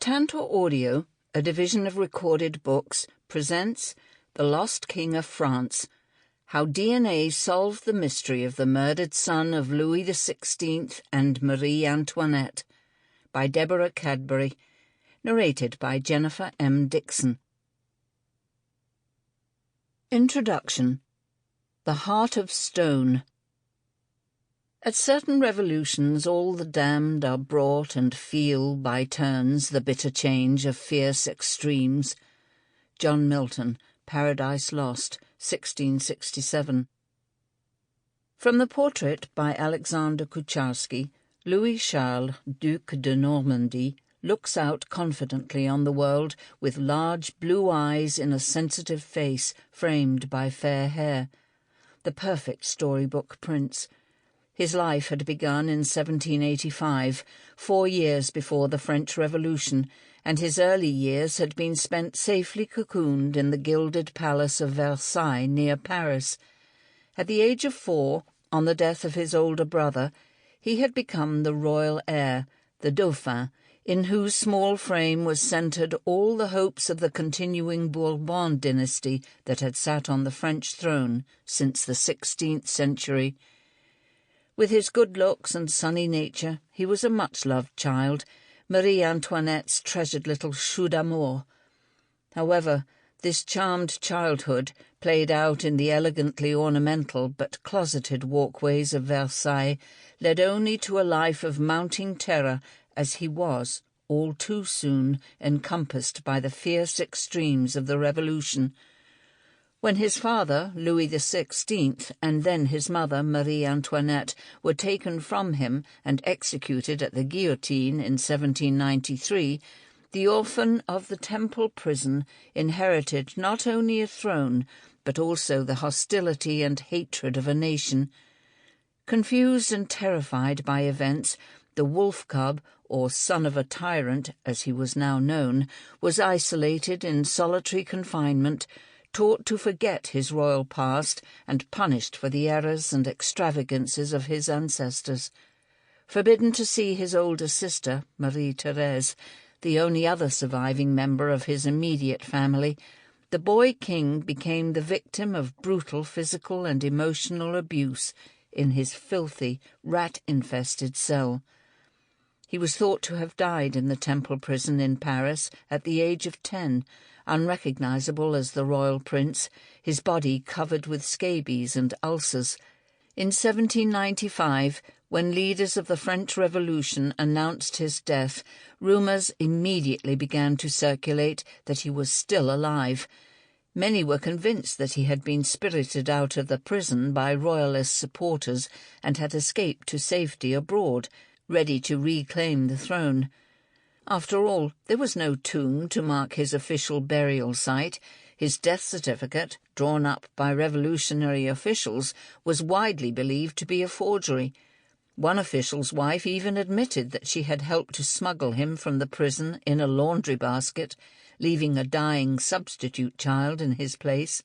Tantor Audio, a division of recorded books, presents The Lost King of France, How DNA Solved the Mystery of the Murdered Son of Louis XVI and Marie Antoinette, by Deborah Cadbury, narrated by Jennifer M. Dixon. Introduction. The Heart of Stone. At certain revolutions all the damned are brought and feel by turns the bitter change of fierce extremes. John Milton, Paradise Lost, 1667. From the portrait by Alexander Kucharski, Louis Charles, Duc de Normandie, looks out confidently on the world with large blue eyes in a sensitive face framed by fair hair. The perfect storybook prince. His life had begun in 1785, 4 years before the French Revolution, and his early years had been spent safely cocooned in the gilded palace of Versailles near Paris. At the age of 4, on the death of his older brother, he had become the royal heir, the dauphin, in whose small frame was centred all the hopes of the continuing Bourbon dynasty that had sat on the French throne since the 16th century. With his good looks and sunny nature, he was a much-loved child, Marie Antoinette's treasured little chou d'amour. However, this charmed childhood, played out in the elegantly ornamental but closeted walkways of Versailles, led only to a life of mounting terror, as he was, all too soon, encompassed by the fierce extremes of the Revolution. When his father, Louis XVI, and then his mother, Marie Antoinette, were taken from him and executed at the guillotine in 1793, the orphan of the Temple prison inherited not only a throne, but also the hostility and hatred of a nation. Confused and terrified by events, the wolf cub, or son of a tyrant, as he was now known, was isolated in solitary confinement, taught to forget his royal past and punished for the errors and extravagances of his ancestors. Forbidden to see his older sister, Marie-Thérèse, the only other surviving member of his immediate family, the boy king became the victim of brutal physical and emotional abuse in his filthy, rat-infested cell. He was thought to have died in the Temple prison in Paris at the age of 10, unrecognizable as the royal prince, his body covered with scabies and ulcers. In 1795, when leaders of the French Revolution announced his death, rumours immediately began to circulate that he was still alive. Many were convinced that he had been spirited out of the prison by royalist supporters and had escaped to safety abroad, ready to reclaim the throne. After all, there was no tomb to mark his official burial site. His death certificate, drawn up by revolutionary officials, was widely believed to be a forgery. One official's wife even admitted that she had helped to smuggle him from the prison in a laundry basket, leaving a dying substitute child in his place.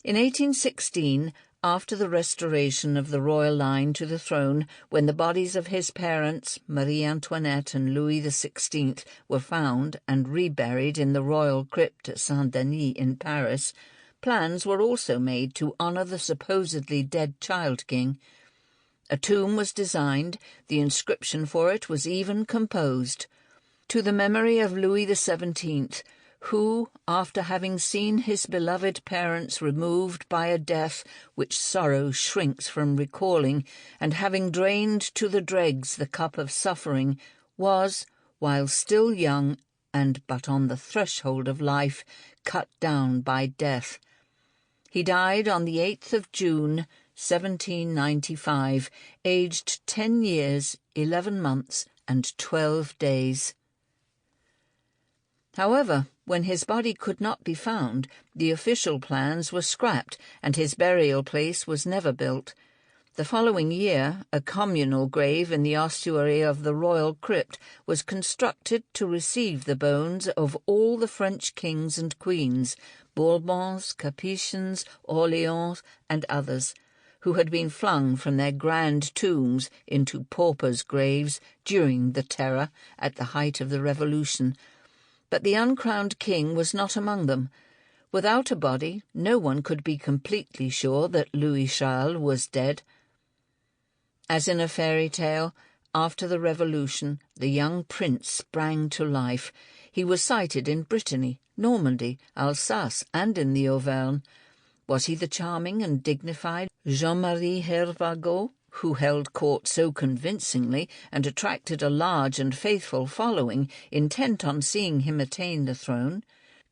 In 1816, after the restoration of the royal line to the throne, when the bodies of his parents, Marie Antoinette and Louis XVI, were found and reburied in the royal crypt at Saint-Denis in Paris, plans were also made to honour the supposedly dead child king. A tomb was designed, the inscription for it was even composed, "To the memory of Louis XVII, who, after having seen his beloved parents removed by a death which sorrow shrinks from recalling, and having drained to the dregs the cup of suffering, was, while still young and but on the threshold of life, cut down by death. He died on the 8th of June, 1795, aged 10 years, 11 months, and 12 days. However, when his body could not be found, the official plans were scrapped and his burial place was never built. The following year, a communal grave in the ossuary of the royal crypt was constructed to receive the bones of all the French kings and queens, Bourbons, Capetians, Orleans, and others, who had been flung from their grand tombs into paupers' graves during the Terror at the height of the Revolution. But the uncrowned king was not among them. Without a body, no one could be completely sure that Louis Charles was dead. As in a fairy tale, after the Revolution, the young prince sprang to life. He was sighted in Brittany, Normandy, Alsace, and in the Auvergne. Was he the charming and dignified Jean-Marie Hervagault, who held court so convincingly and attracted a large and faithful following, intent on seeing him attain the throne?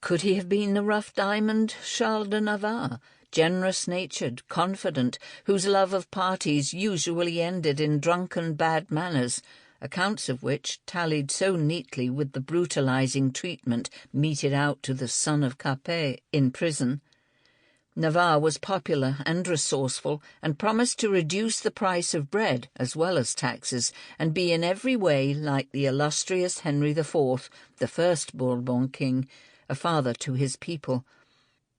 Could he have been the rough diamond Charles de Navarre, generous-natured, confident, whose love of parties usually ended in drunken bad manners, accounts of which tallied so neatly with the brutalizing treatment meted out to the son of Capet in prison? Navarre was popular and resourceful, and promised to reduce the price of bread as well as taxes, and be in every way like the illustrious Henry IV, the first Bourbon king, a father to his people.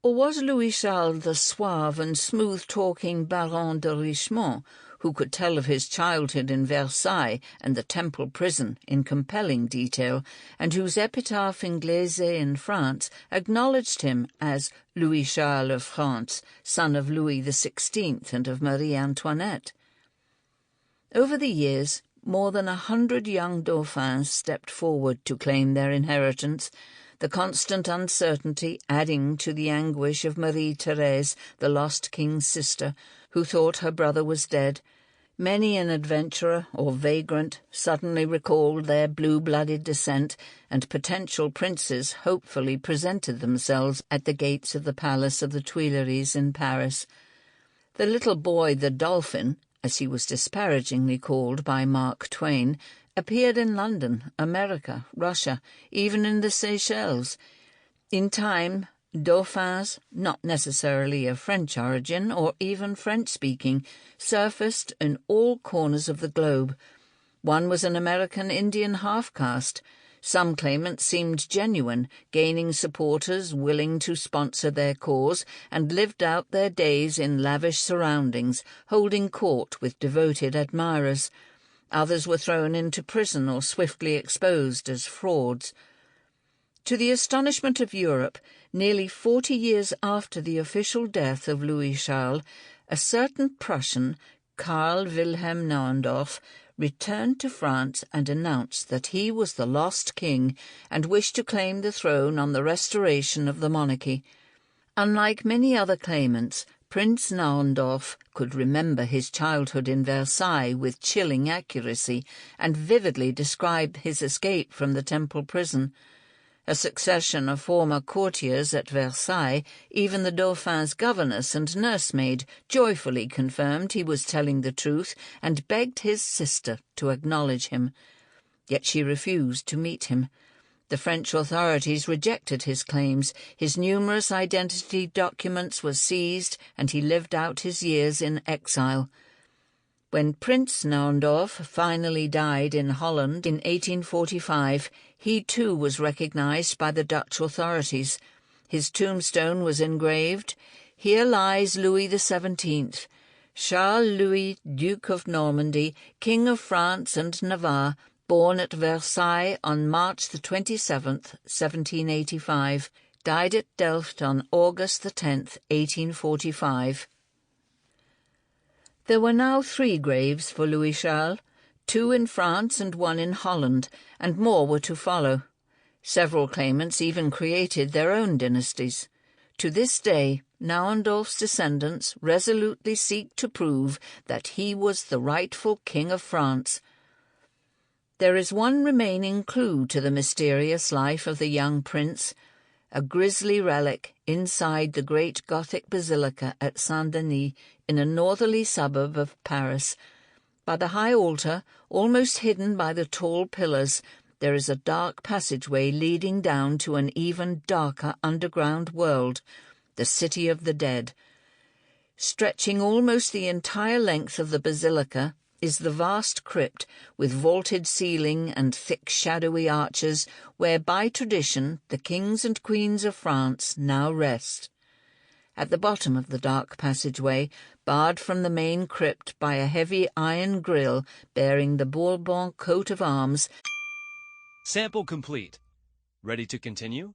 Or was Louis Charles the suave and smooth-talking Baron de Richemont, who could tell of his childhood in Versailles and the Temple prison in compelling detail, and whose epitaph Inglese in France acknowledged him as Louis Charles of France, son of Louis XVI and of Marie Antoinette? Over the years, more than 100 young dauphins stepped forward to claim their inheritance, the constant uncertainty adding to the anguish of Marie-Thérèse, the lost king's sister, who thought her brother was dead. Many an adventurer or vagrant suddenly recalled their blue-blooded descent, and potential princes hopefully presented themselves at the gates of the Palace of the Tuileries in Paris. The little boy, the Dauphin, as he was disparagingly called by Mark Twain, appeared in London, America, Russia, even in the Seychelles. In time, dauphins, not necessarily of French origin or even French-speaking, surfaced in all corners of the globe. One was an American Indian half-caste. Some claimants seemed genuine, gaining supporters willing to sponsor their cause, and lived out their days in lavish surroundings, holding court with devoted admirers. Others were thrown into prison or swiftly exposed as frauds. To the astonishment of Europe, nearly 40 years after the official death of Louis Charles, a certain Prussian, Karl Wilhelm Naundorff, returned to France and announced that he was the lost king and wished to claim the throne on the restoration of the monarchy. Unlike many other claimants, Prince Naundorff could remember his childhood in Versailles with chilling accuracy and vividly describe his escape from the Temple prison. A succession of former courtiers at Versailles, even the Dauphin's governess and nursemaid, joyfully confirmed he was telling the truth and begged his sister to acknowledge him. Yet she refused to meet him. The French authorities rejected his claims. His numerous identity documents were seized, and he lived out his years in exile. When Prince Naundorff finally died in Holland in 1845, he too was recognized by the Dutch authorities. His tombstone was engraved, "Here lies Louis XVII, Charles Louis, Duc of Normandie, King of France and Navarre, born at Versailles on March the 27th, 1785, died at Delft on August the 10th, 1845. There were now 3 graves for Louis Charles, 2 in France and 1 in Holland, and more were to follow. Several claimants even created their own dynasties. To this day, Naundorff's descendants resolutely seek to prove that he was the rightful King of France. There is one remaining clue to the mysterious life of the young prince, a grisly relic inside the great Gothic basilica at Saint-Denis in a northerly suburb of Paris. By the high altar, almost hidden by the tall pillars, there is a dark passageway leading down to an even darker underground world, the City of the Dead. Stretching almost the entire length of the basilica is the vast crypt with vaulted ceiling and thick shadowy arches where by tradition the kings and queens of France now rest. At the bottom of the dark passageway, barred from the main crypt by a heavy iron grille bearing the Bourbon coat of arms. Sample complete. Ready to continue?